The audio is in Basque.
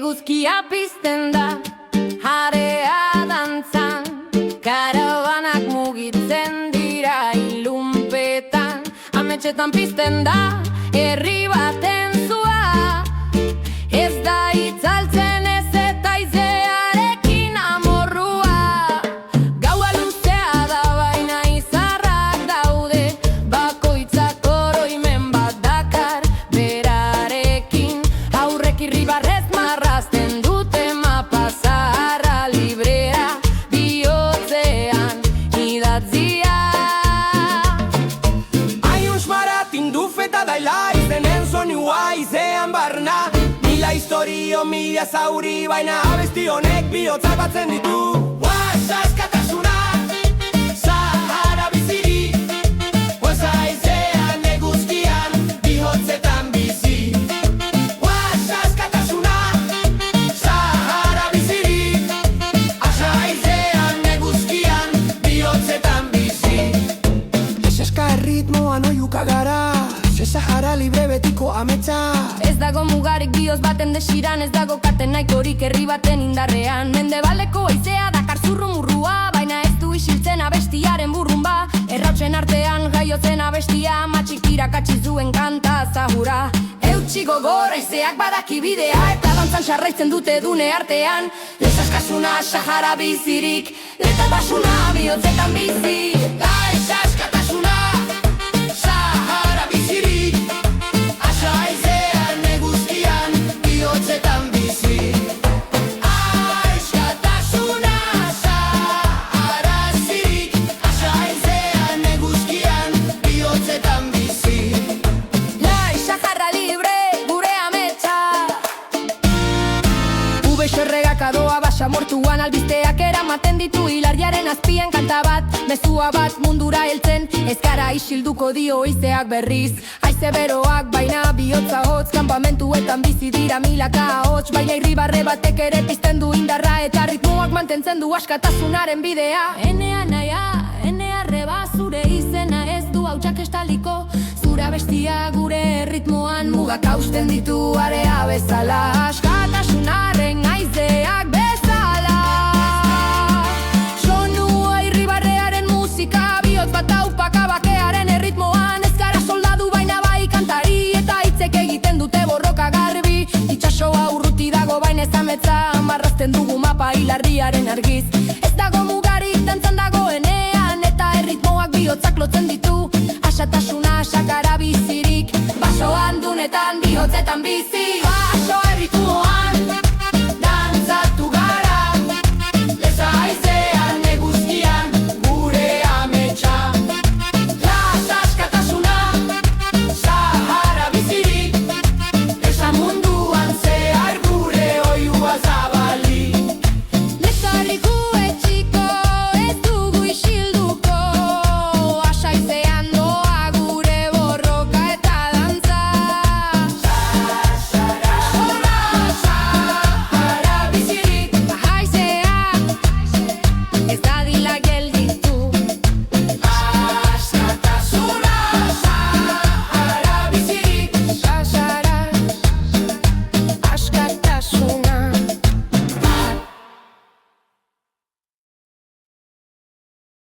Eguzkia pizten da, jarea dantzan, karabanak mugitzen dira ilunpetan. Ametxetan pizten da, herri baten zua, ez da itzaltzen ez eta izearekin amorrua. Gaua luzea da baina izarrak daude, bakoitzak oroimen bat dakar berarekin. Aurrek irribarrez marrazten dute mapa zaharra librea bihotzean idatzia. Aiuns maratin dufeta daila izenen soinua izean barna. Mila historio, mila zauri, baina abesti honek bihotzak batzen ditu. Guasa askatasuna, Sahara biziri, guasa izean eguzkian, bihotzetan bizi. Guasa askatasuna, Sahara biziri, asa izean eguzkian, bihotzetan bizi. Esaska erritmoan oiuka gara, Sahara libre betiko ametsa. Ez dago mugarik bihotz baten desiran, ez dago kate nahikorik herri baten indarrean. Mendebaleko haizea dakar zurrumurrua, baina ez du isiltzen abestiaren burrumba. Errautzen artean jaiotzen abestia, matxikira katsi zuen kanta zahura. Eutsi gogor haizeak badaki bidea, eta dantzan sarraitzen dute dune artean. Lezaskasuna Sahara bizirik, letaltasuna bihotzetan bizi. Gaiz askatasuna, Sahara bizirik, asa izean eguzkian, bihotzetan bizi. Askatasuna, Sahara bizirik, asa izean eguzkian, bihotzetan bizi. Lai Sahara libre, gure ametsa. Ubeixo erregakadoa basa mortuan, albisteak eramaten ditu hilarriaren azpian kanta bat, mezua bat mundura heltzen, ez gara isilduko dio izeak berriz. Haize beroak baina bihotza hotz, kanpamentuetan bizi dira milaka hots, baina irribarre batek ere pizten du indarra, eta ritmoak mantentzen du askatasunaren bidea. Enea naia, enea reba, zure izena ez du hautsak estaliko, zure bestia gure ritmoan mugak hausten ditu area bezala. Askatasunaren haizeak bezala. Sonua irribarrearen musika, bihotz bat haupaka bakearen erritmoan. Ez gara soldadu baina bai kantari, eta hitzek egiten dute borroka garbi. Itxasoa urruti dago baina ez ametsa, marrazten dugu mapa hilarriaren argiz. Ez dago mugarik dantzan dagoenean, eta erritmoak bihotzak lotzen ditu. Asatasuna Sahara bizirik, basoan dunetan bihotzetan bizi. Baso erritu